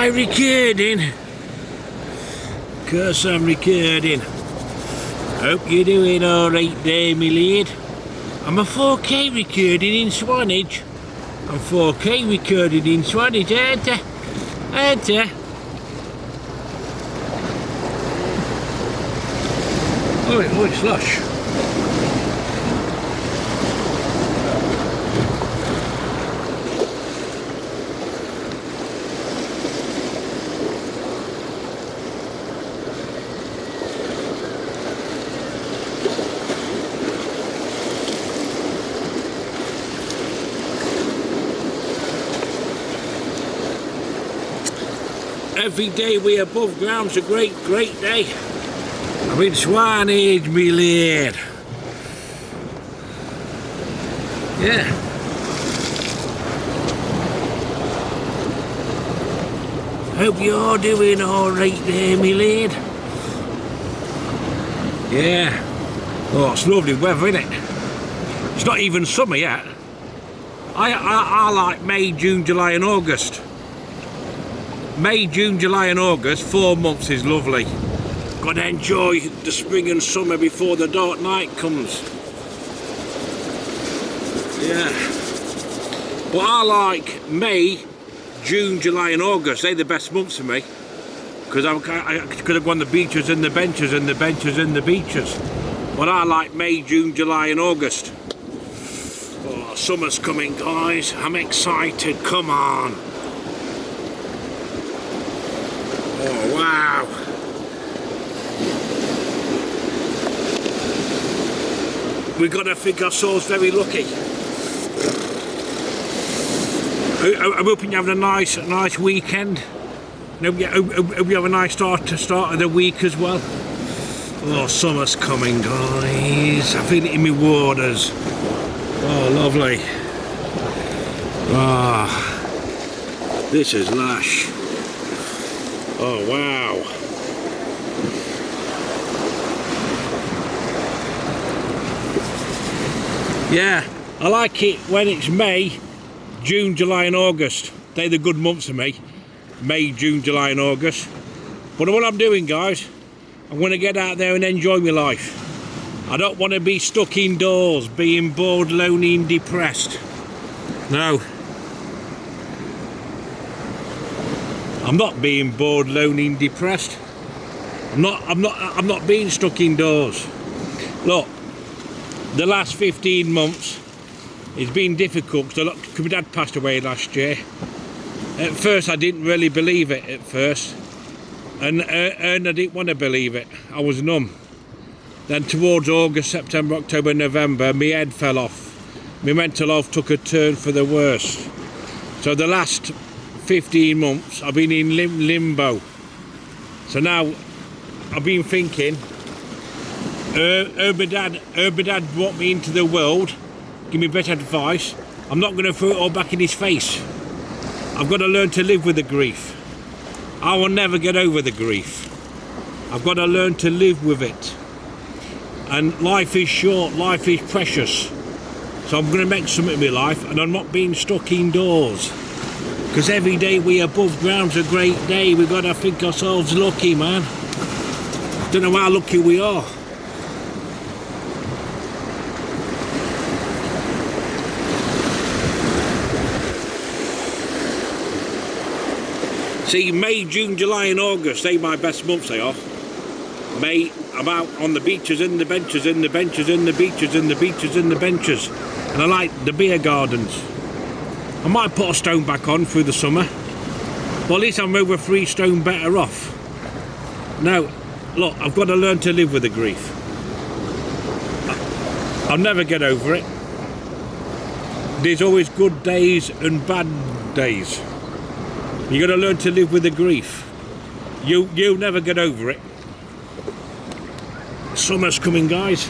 I recording? Course I'm recording. Hope you're doing alright there, my lad. I'm a 4K recording in Swanage. I'm 4K recorded in Swanage, aren't I? Aren't I? Oh, it's lush. Every day we're above ground's a great day. I'm in Swanage, me lad. Yeah. Hope you're doing alright there, me lad. Yeah. Oh, it's lovely weather, isn't it? It's not even summer yet. I like May, June, July and August. May, June, July and August, 4 months is lovely. Got to enjoy the spring and summer before the dark night comes. Yeah. But I like May, June, July and August. They're the best months for me. Because I could have gone the beaches and the benches and the benches and the beaches. But I like May, June, July and August. Oh, summer's coming, guys. I'm excited. Come on. Oh, wow. We've got to think ourselves very lucky. I'm hoping you're having a nice weekend. Hope you have a nice start of the week as well. Oh, summer's coming, guys. I feel it in my waters. Oh, lovely. Ah, this is lush. Oh, wow. Yeah, I like it when it's May, June, July and August. They're the good months for me. May, June, July and August. But what I'm doing, guys, I'm going to get out there and enjoy my life. I don't want to be stuck indoors, being bored, lonely and depressed. No. I'm not being bored, lonely and depressed. I'm not being stuck indoors. Look, the last 15 months it's been difficult because my dad passed away last year. At first I didn't really believe it at first. And I didn't want to believe it. I was numb. Then towards August, September, October, November, my head fell off. My mental health took a turn for the worse. So the last 15 months I've been in limbo. So now I've been thinking, my dad brought me into the world, give me better advice. I'm not going to throw it all back in his face. I've got to learn to live with the grief. I will never get over the grief. I've got to learn to live with it. And life is short, life is precious. So I'm going to make something of my life, and I'm not being stuck indoors. Because every day we above ground's a great day. We've got to think ourselves lucky, man. Don't know how lucky we are. See, May, June, July and August, they're my best months, they are. May, I'm out on the beaches and the benches and the benches and the beaches and the beaches and the benches. And I like the beer gardens. I might put a stone back on through the summer. But at least I'm over 3 stone better off. Now, look, I've got to learn to live with the grief. I'll never get over it. There's always good days and bad days. You got to learn to live with the grief. You'll never get over it. Summer's coming, guys.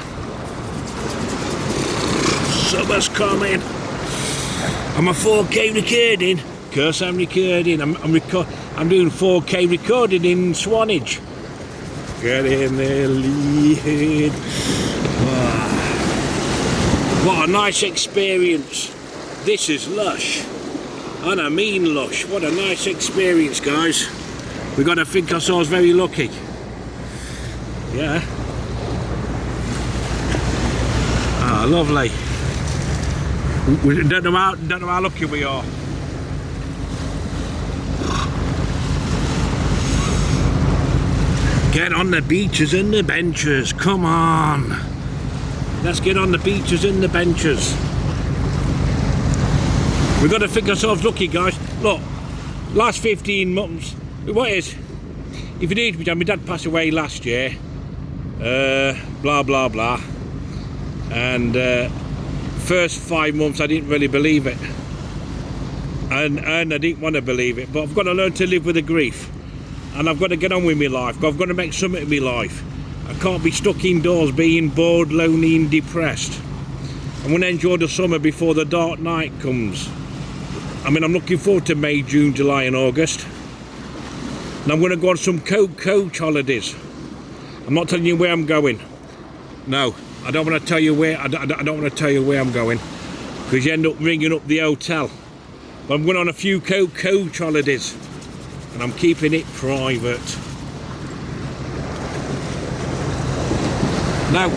Summer's coming. I'm a 4K recording. Of course I'm recording. I'm doing 4K recording in Swanage. Get in there, lead. Wow. What a nice experience. This is lush. And I mean lush. What a nice experience, guys. We've got to think ourselves very lucky. Yeah. Ah, lovely. We don't know how lucky we are. Get on the beaches and the benches. Come on. Let's get on the beaches and the benches. We've got to think ourselves lucky, guys. Look, last 15 months. What is? If you need me, my dad passed away last year. Blah blah blah. And first 5 months I didn't really believe it. And I didn't want to believe it. But I've got to learn to live with the grief. And I've got to get on with my life. I've got to make something of my life. I can't be stuck indoors being bored, lonely and depressed. I'm going to enjoy the summer before the dark night comes. I mean, I'm looking forward to May, June, July and August. And I'm going to go on some coach holidays. I'm not telling you where I'm going. No, I don't want to tell you where. I don't want to tell you where I'm going, because you end up ringing up the hotel. But I'm going on a few coach holidays. And I'm keeping it private. Now,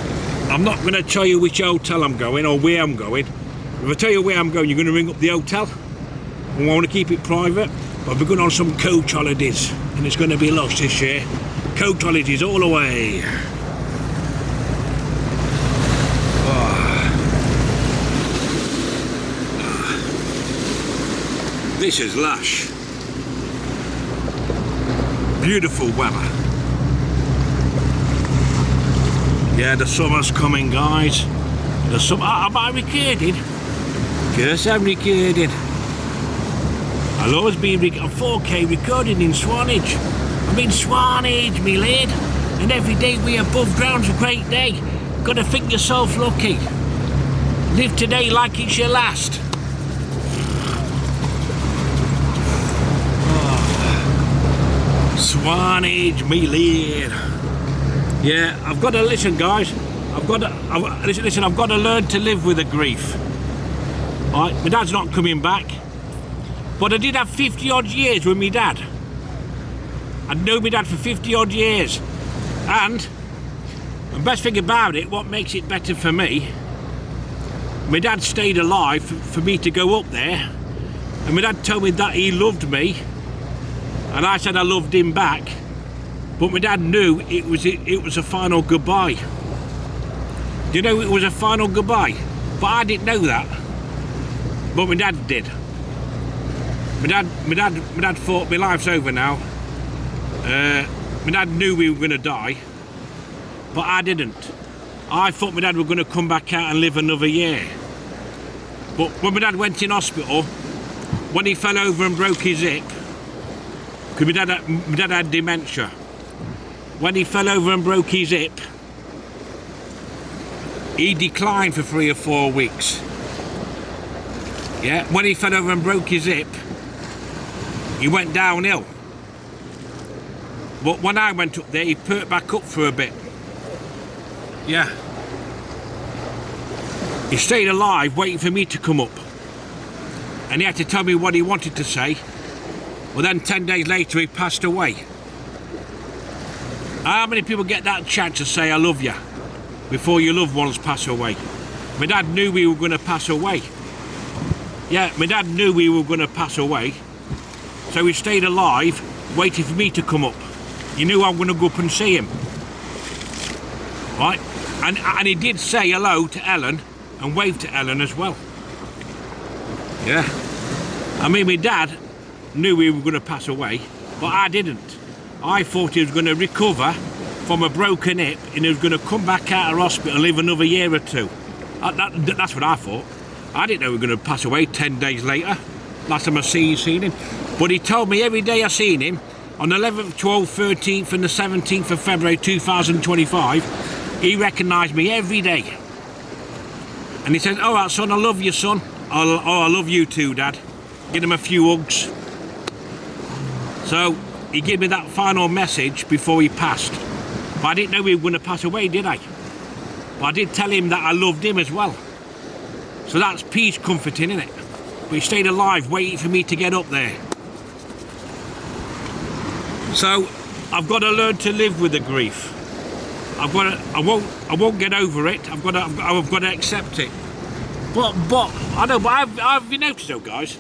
I'm not going to tell you which hotel I'm going or where I'm going. If I tell you where I'm going, you're going to ring up the hotel. And I want to keep it private. But we're going on some coach holidays. And it's going to be lush this year. Coach holidays all the way. This is lush. Beautiful weather. Yeah, the summer's coming, guys. The summer. Am I recording? Yes, I'm recording. I'll always be a 4K recording in Swanage. I'm in Swanage, me lad. And every day we above ground's a great day. Gotta think yourself lucky. Live today like it's your last. Swanage, me lad. Yeah, I've got to listen, guys. I've got to learn to live with the grief. All right, my dad's not coming back, but I did have 50 odd years with my dad. I'd known my dad for 50 odd years, and the best thing about it, what makes it better for me, my dad stayed alive for me to go up there, and my dad told me that he loved me. And I said I loved him back, but my dad knew it was a final goodbye. You know, it was a final goodbye, but I didn't know that. But my dad did. My dad thought my life's over now. My dad knew we were going to die, but I didn't. I thought my dad were going to come back out and live another year. But when my dad went in hospital, when he fell over and broke his hip, because my dad had dementia. When he fell over and broke his hip, he declined for 3 or 4 weeks. Yeah, when he fell over and broke his hip, he went downhill. But when I went up there, he perked back up for a bit. Yeah. He stayed alive waiting for me to come up. And he had to tell me what he wanted to say. Well, then 10 days later he passed away. How many people get that chance to say I love you before your loved ones pass away? My dad knew we were going to pass away. Yeah, my dad knew we were going to pass away. So he stayed alive, waiting for me to come up. He knew I was going to go up and see him. Right? And he did say hello to Ellen and wave to Ellen as well. Yeah. I mean, my dad knew we were going to pass away, but I didn't. I thought he was going to recover from a broken hip and he was going to come back out of hospital and live another year or two. That's what I thought. I didn't know we were going to pass away 10 days later. Last time I seen him. But he told me every day I seen him, on the 11th, 12th, 13th and the 17th of February 2025, he recognised me every day. And he said, "All right, son, I love you, son. I love you too, Dad." Give him a few hugs. So he gave me that final message before he passed. But I didn't know we were going to pass away, did I? But I did tell him that I loved him as well. So that's peace comforting, isn't it? but he stayed alive waiting for me to get up there. So I've got to learn to live with the grief. I won't get over it. I've got to accept it. But I know. But I've you noticed though, guys.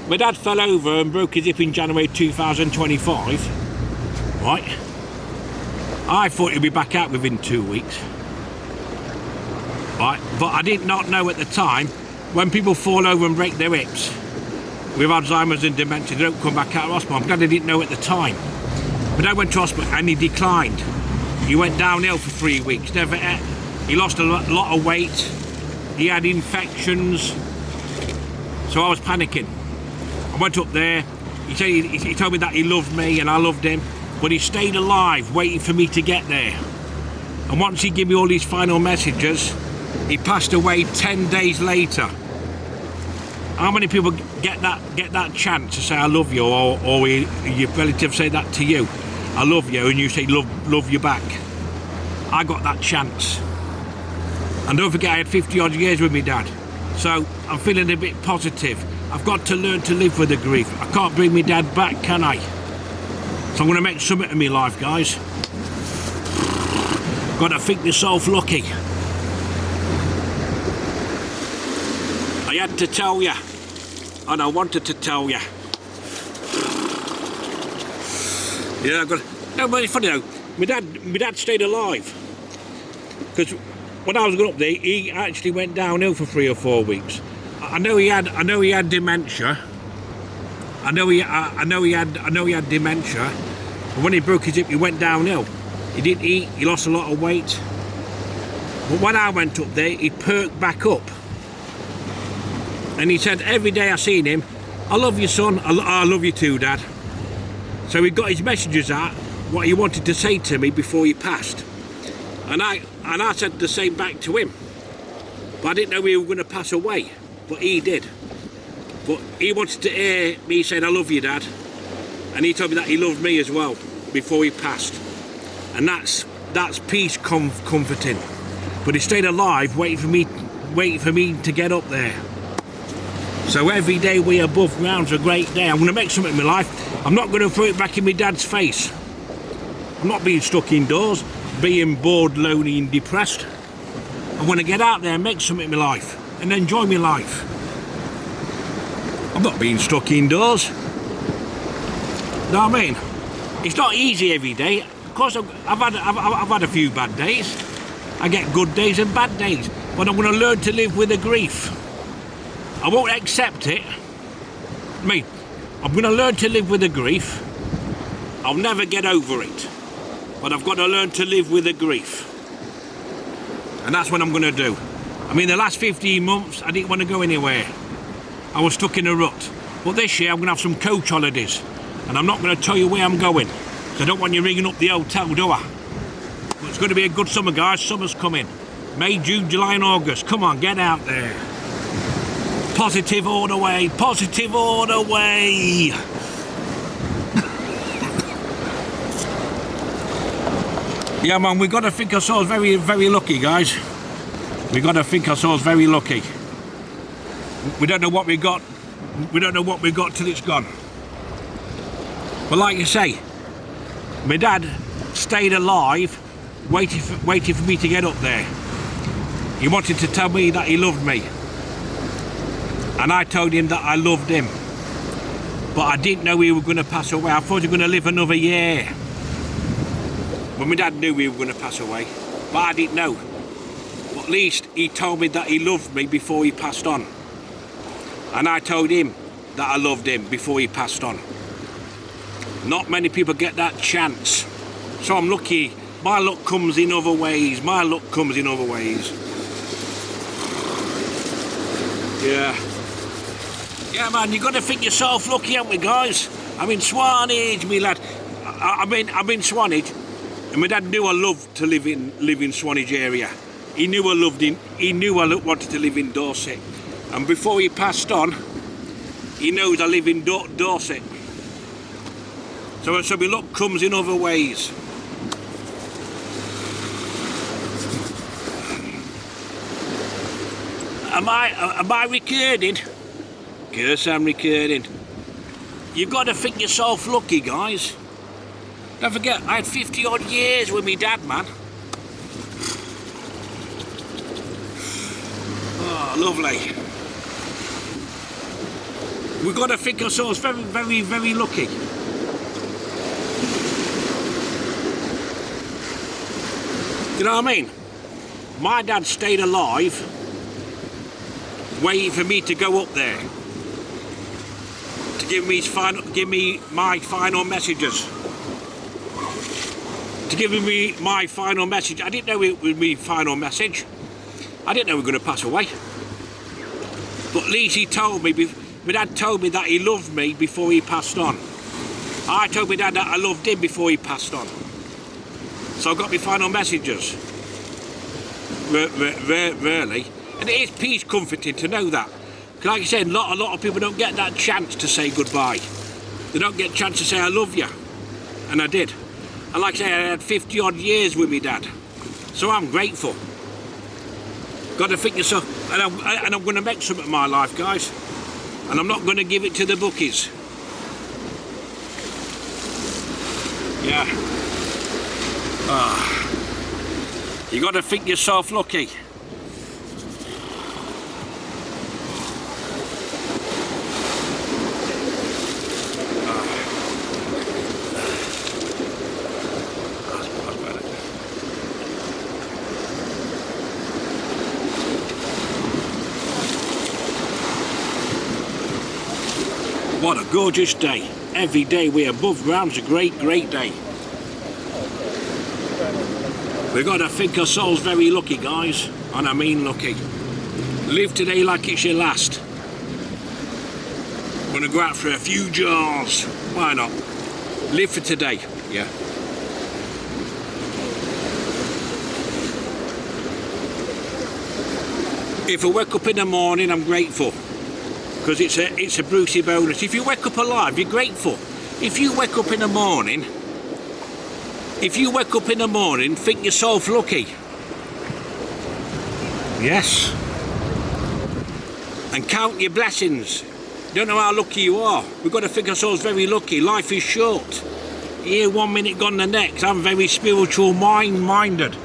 My dad fell over and broke his hip in January 2025. Right. I thought he'd be back out within 2 weeks. Right. But I did not know at the time, when people fall over and break their hips with Alzheimer's and dementia, they don't come back out of hospital. I'm glad I didn't know at the time. But I went to hospital and he declined. He went downhill for 3 weeks. Never ate. He lost a lot of weight. He had infections. So I was panicking. I went up there. He said he told me that he loved me and I loved him, but he stayed alive waiting for me to get there. And once he gave me all these final messages, he passed away 10 days later. How many people get that chance to say I love you, or your relative say that to you, I love you, and you say love you back? I got that chance. And don't forget, I had 50 odd years with my dad, so I'm feeling a bit positive. I've got to learn to live with the grief. I can't bring my dad back, can I? So I'm going to make something of my life, guys. Got to think yourself lucky. I had to tell you, and I wanted to tell you. Yeah, no, but it's funny though. My dad stayed alive, because when I was going up there, he actually went downhill for 3 or 4 weeks. I know he had dementia. I know he had dementia. But when he broke his hip, he went downhill. He didn't eat. He lost a lot of weight. But when I went up there, he perked back up. And he said every day I seen him, I love you, son. I love you too, Dad. So he got his messages out, what he wanted to say to me before he passed. And I said the same back to him. But I didn't know he was going to pass away. But he did. But he wanted to hear me saying, I love you, Dad. And he told me that he loved me as well before he passed. And that's peace comforting. But he stayed alive waiting for me to get up there. So every day we're above ground's a great day. I'm going to make something of my life. I'm not going to throw it back in my dad's face. I'm not being stuck indoors, being bored, lonely and depressed. I want to get out there and make something of my life and enjoy my life. I'm not being stuck indoors. You know what I mean? It's not easy every day. Of course, I've had a few bad days. I get good days and bad days. But I'm going to learn to live with the grief. I won't accept it. I'm going to learn to live with the grief. I'll never get over it. But I've got to learn to live with the grief. And that's what I'm going to do. I mean, the last 15 months, I didn't want to go anywhere. I was stuck in a rut. But this year, I'm going to have some coach holidays. And I'm not going to tell you where I'm going. So I don't want you ringing up the hotel, do I? But it's going to be a good summer, guys. Summer's coming. May, June, July and August. Come on, get out there. Positive all the way. Positive all the way. Yeah, man, we've got to think ourselves very, very lucky, guys. We've got to think ourselves very lucky. We don't know what we got. We don't know what we got till it's gone. But like you say, my dad stayed alive, waiting for me to get up there. He wanted to tell me that he loved me. And I told him that I loved him. But I didn't know he was going to pass away. I thought he was going to live another year. But my dad knew he was going to pass away. But I didn't know. But at least he told me that he loved me before he passed on. And I told him that I loved him before he passed on. Not many people get that chance. So I'm lucky. My luck comes in other ways. My luck comes in other ways. Yeah. Yeah, man, you've got to think yourself lucky, haven't we, guys? I'm in Swanage, me lad. I'm in Swanage, and my dad knew I loved to live in Swanage area. He knew I loved him. He knew I wanted to live in Dorset. And before he passed on, he knows I live in Dorset. So my luck comes in other ways. Am I recording? Curse I'm recording. You've got to think yourself lucky, guys. Don't forget, I had 50 odd years with me dad, man. Oh, lovely. We've got to think ourselves very, very, very lucky. You know what I mean? My dad stayed alive, waiting for me to go up there to give me my final messages. To give me my final message. I didn't know it was my final message. I didn't know we were going to pass away. But at least he told me. My dad told me that he loved me before he passed on. I told my dad that I loved him before he passed on. So I got my final messages. Really. And it is peace comforting to know that. Because like I said, a lot of people don't get that chance to say goodbye. They don't get a chance to say I love you. And I did. And like I say, I had 50 odd years with me dad. So I'm grateful. Got to think yourself. And I'm going to make something of my life, guys. And I'm not going to give it to the bookies. Yeah. You got to think yourself lucky. What a gorgeous day. Every day we're above ground's a great, great day. We've got to think ourselves very lucky, guys. And I mean lucky. Live today like it's your last. Gonna go out for a few jars. Why not? Live for today. Yeah. If I wake up in the morning, I'm grateful. Because it's a Brucey bonus. If you wake up alive, you're grateful. If you wake up in the morning, think yourself lucky. Yes. And count your blessings. Don't know how lucky you are. We've got to think ourselves very lucky. Life is short. Here 1 minute, gone the next. I'm very spiritual minded.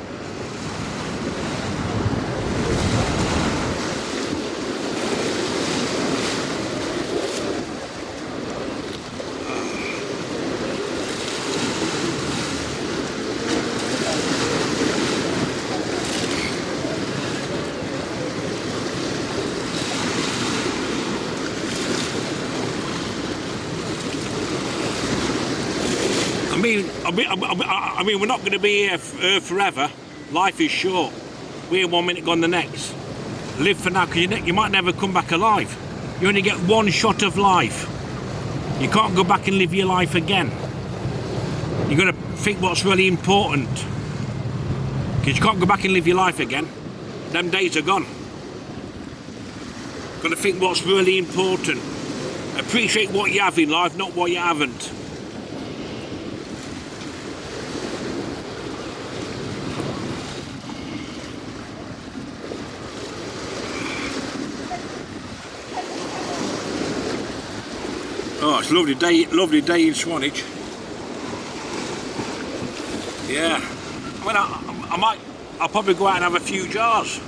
I mean, we're not going to be here forever. Life is short. We're 1 minute, gone the next. Live for now, because you might never come back alive. You only get one shot of life. You can't go back and live your life again. You've got to think what's really important. Because you can't go back and live your life again. Them days are gone. Got to think what's really important. Appreciate what you have in life, not what you haven't. Oh, it's a lovely day in Swanage. Yeah. I mean, I'll probably go out and have a few jars.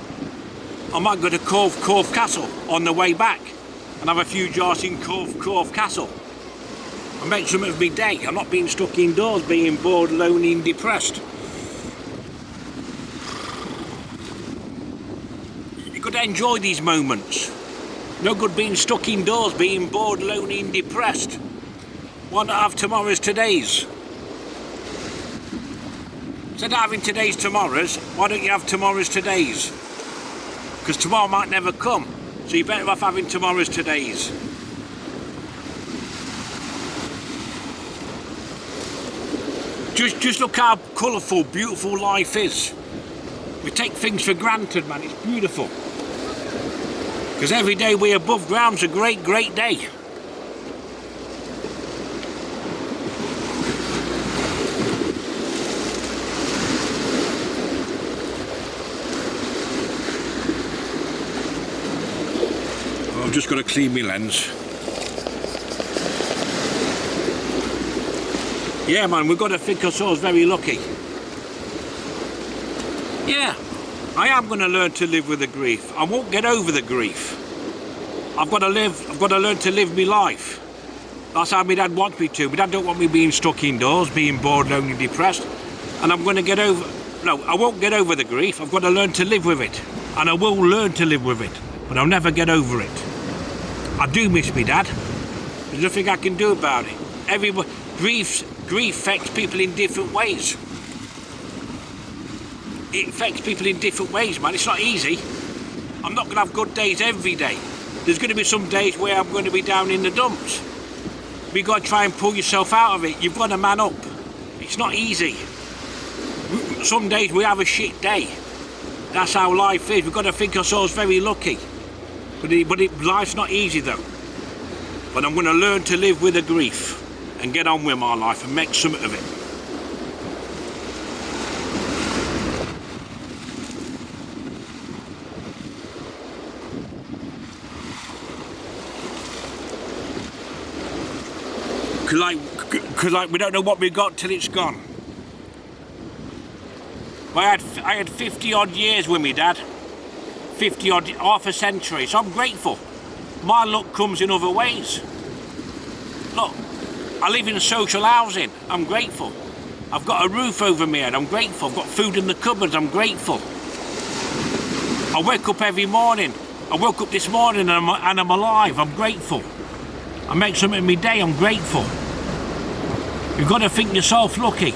I might go to Cove Castle on the way back and have a few jars in Cove Castle. And make something of my day. I'm not being stuck indoors, being bored, lonely and depressed. You've got to enjoy these moments. No good being stuck indoors, being bored, lonely and depressed. Why not have tomorrow's todays? Instead of having today's tomorrows, why don't you have tomorrow's todays? Because tomorrow might never come, so you're better off having tomorrow's todays. Just look how colourful, beautiful life is. We take things for granted, man, it's beautiful. Because every day we're above ground's a great, great day. I've just got to clean my lens. Yeah, man, we've got to think ourselves very lucky. Yeah, I am going to learn to live with the grief. I won't get over the grief. I've got to learn to live my life. That's how my dad wants me to. My dad don't want me being stuck indoors, being bored, lonely, depressed. And I'm going to get over... No, I won't get over the grief. I've got to learn to live with it. And I will learn to live with it. But I'll never get over it. I do miss my dad. There's nothing I can do about it. Grief affects people in different ways. It affects people in different ways, man. It's not easy. I'm not going to have good days every day. There's going to be some days where I'm going to be down in the dumps. You've got to try and pull yourself out of it. You've got to man up. It's not easy. Some days we have a shit day. That's how life is. We've got to think ourselves very lucky. Life's not easy though. But I'm going to learn to live with the grief and get on with my life and make something of it. Cause like we don't know what we got till it's gone. I had 50 odd years with me dad. 50 odd, half a century, so I'm grateful. My luck comes in other ways. Look, I live in social housing, I'm grateful. I've got a roof over my head, I'm grateful. I've got food in the cupboards, I'm grateful. I wake up every morning. I woke up this morning and I'm alive, I'm grateful. I make something of my day, I'm grateful. You've got to think yourself lucky.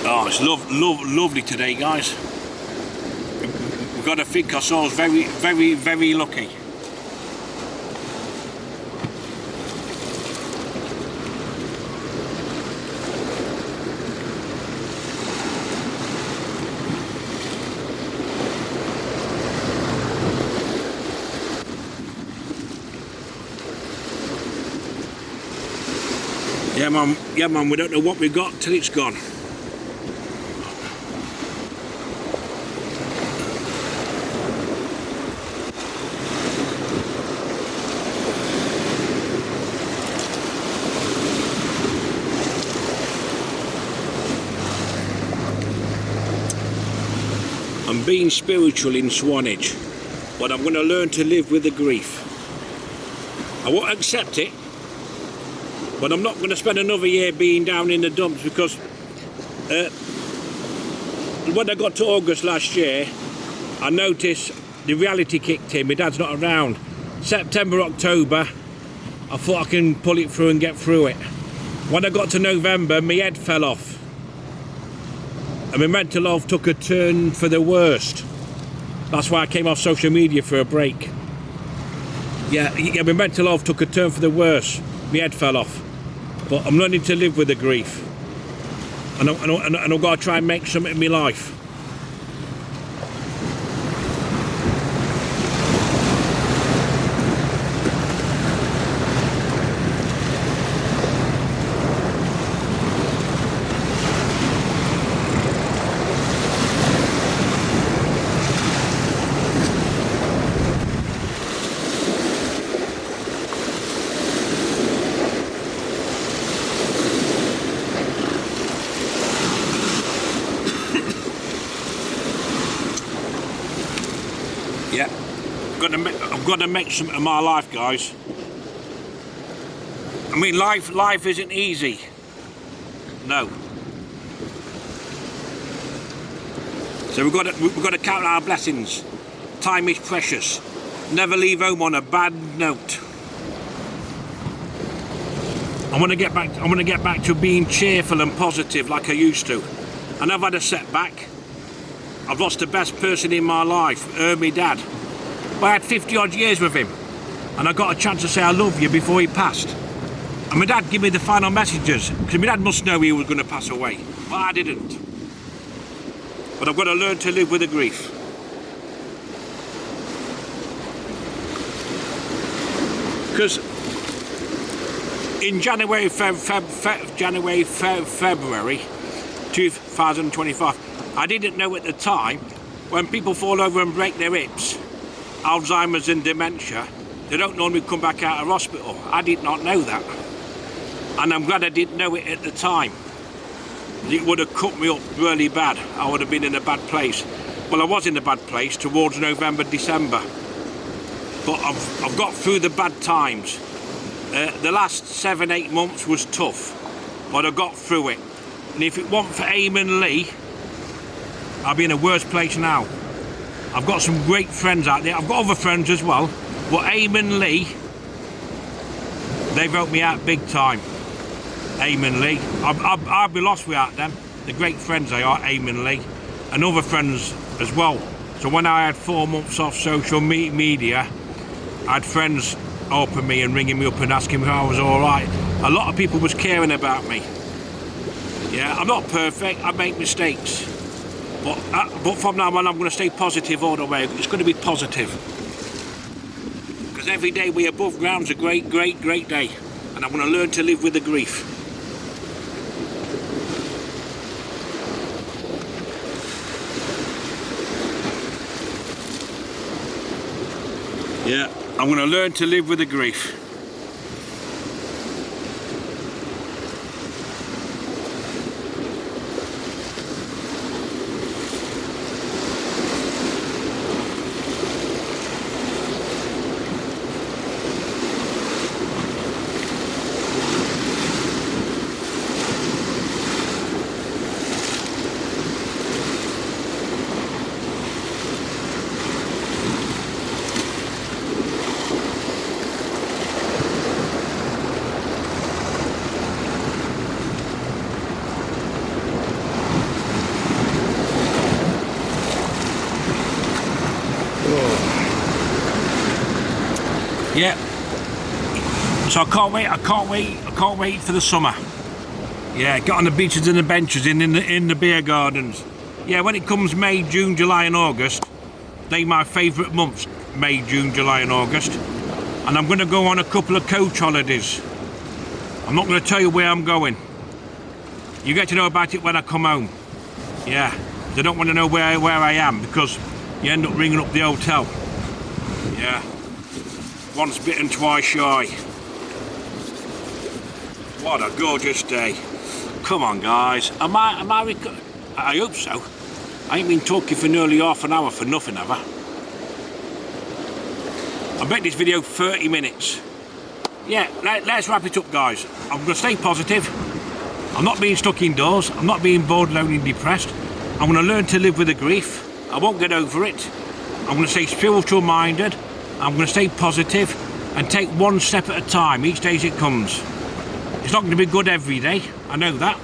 Oh, it's lovely today, guys. We've got to think ourselves very, very, very lucky. Yeah man, we don't know what we got till it's gone. I'm being spiritual in Swanage, but I'm going to learn to live with the grief. I won't accept it, but I'm not going to spend another year being down in the dumps because when I got to August last year, I noticed the reality kicked in. My dad's not around. September, October, I thought I can pull it through and get through it. When I got to November, my head fell off. And my mental health took a turn for the worst. That's why I came off social media for a break. Yeah, my mental health took a turn for the worst. My head fell off. But I'm learning to live with the grief. And I've got to try and make something of my life. Yeah, I've got to make something of my life, guys. I mean, life isn't easy. No. So we've got to count our blessings. Time is precious. Never leave home on a bad note. I want to get back to being cheerful and positive like I used to. And I've had a setback. I've lost the best person in my life, my dad. But I had 50 odd years with him. And I got a chance to say I love you before he passed. And my dad gave me the final messages, because my dad must know he was going to pass away. But I didn't. But I've got to learn to live with the grief. Because in January, February 2025, I didn't know at the time, when people fall over and break their hips, Alzheimer's and dementia, they don't normally come back out of hospital. I did not know that. And I'm glad I didn't know it at the time. It would have cut me up really bad. I would have been in a bad place. Well, I was in a bad place towards November, December. But I've got through the bad times. The last 7-8 months was tough, but I got through it. And if it weren't for Eamon Lee, I'd be in a worse place now. I've got some great friends out there. I've got other friends as well, but Eamon Lee, they've helped me out big time. Eamon Lee, I'd be lost without them. They're great friends they are, Eamon Lee, and other friends as well. So when I had 4 months off social media, I had friends helping me and ringing me up and asking me if I was all right. A lot of people was caring about me. Yeah, I'm not perfect, I make mistakes. But from now on, I'm going to stay positive all the way. It's going to be positive. Because every day we're above ground's a great day. And I'm going to learn to live with the grief. Yeah, I'm going to learn to live with the grief. Yeah, so I can't wait for the summer. Yeah, get on the beaches and the benches in the beer gardens. Yeah, when it comes May, June, July and August, they're my favourite months, May, June, July and August. And I'm going to go on a couple of coach holidays. I'm not going to tell you where I'm going. You get to know about it when I come home. Yeah, they don't want to know where I am because you end up ringing up the hotel. Yeah. Once bitten, twice shy. What a gorgeous day. Come on, guys. I hope so. I ain't been talking for nearly half an hour for nothing, have I? I bet this video 30 minutes. Yeah, let's wrap it up, guys. I'm going to stay positive. I'm not being stuck indoors. I'm not being bored, lonely and depressed. I'm going to learn to live with the grief. I won't get over it. I'm going to stay spiritual minded. I'm going to stay positive and take one step at a time, each day as it comes. It's not going to be good every day, I know that.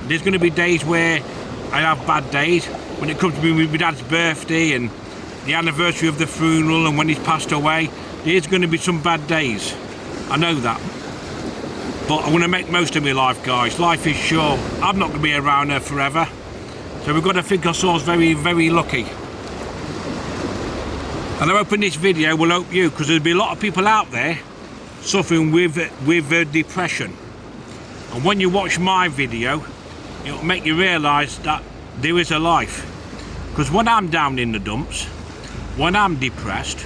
There's going to be days where I have bad days. When it comes to my dad's birthday and the anniversary of the funeral and when he's passed away, there's going to be some bad days. I know that. But I'm going to make most of my life, guys. Life is short. I'm not going to be around there forever. So we've got to think ourselves very, very lucky. And I'm hoping this video will help you, because there'll be a lot of people out there suffering with depression. And when you watch my video, it'll make you realise that there is a life. Because when I'm down in the dumps, when I'm depressed,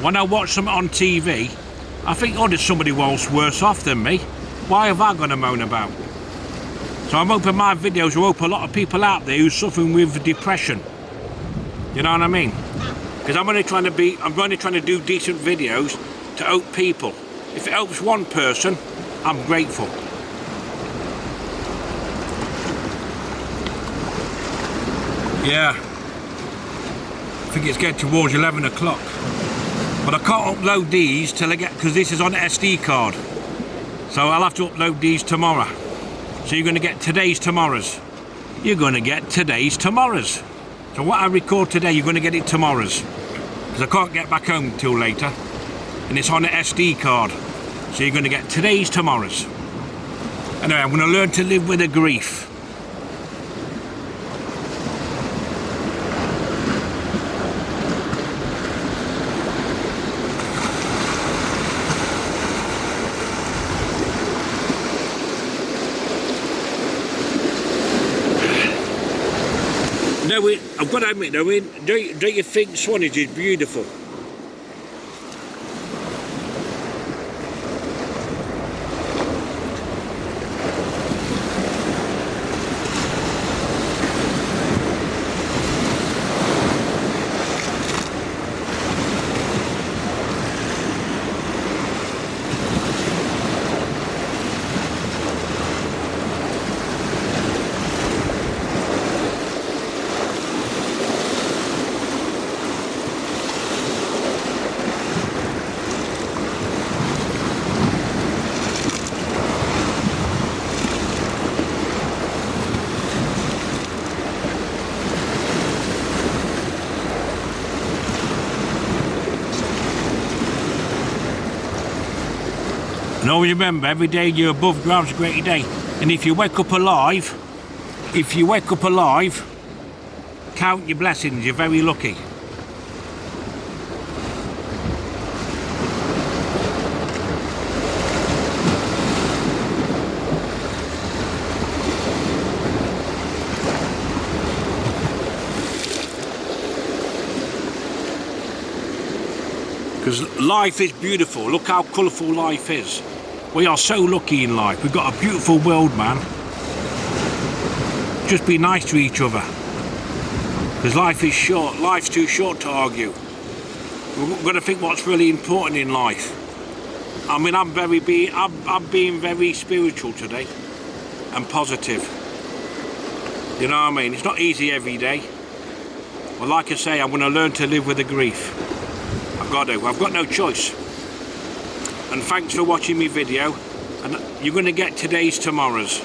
when I watch something on TV, I think, oh, there's somebody else worse off than me. Why have I got to moan about? So I'm hoping my videos will help a lot of people out there who's suffering with depression. You know what I mean? Because I'm only trying to do decent videos to help people. If it helps one person, I'm grateful. Yeah. I think it's getting towards 11 o'clock. But I can't upload these till I get, because this is on an SD card. So I'll have to upload these tomorrow. So you're going to get today's tomorrow's. You're going to get today's tomorrow's. So what I record today, you're going to get it tomorrow's. Because I can't get back home till later. And it's on an SD card. So you're going to get today's tomorrow's. Anyway, I'm going to learn to live with the grief. I've got to admit though, don't you think Swanage is beautiful? And always remember, every day you're above ground's a great day. And if you wake up alive, count your blessings, you're very lucky. Because life is beautiful. Look how colourful life is. We are so lucky in life. We've got a beautiful world, man. Just be nice to each other. Because life is short. Life's too short to argue. We've got to think what's really important in life. I mean, I'm being very spiritual today and positive. You know what I mean? It's not easy every day. Well, like I say, I'm going to learn to live with the grief. I've got no choice. And thanks for watching my video, and you're going to get today's tomorrow's.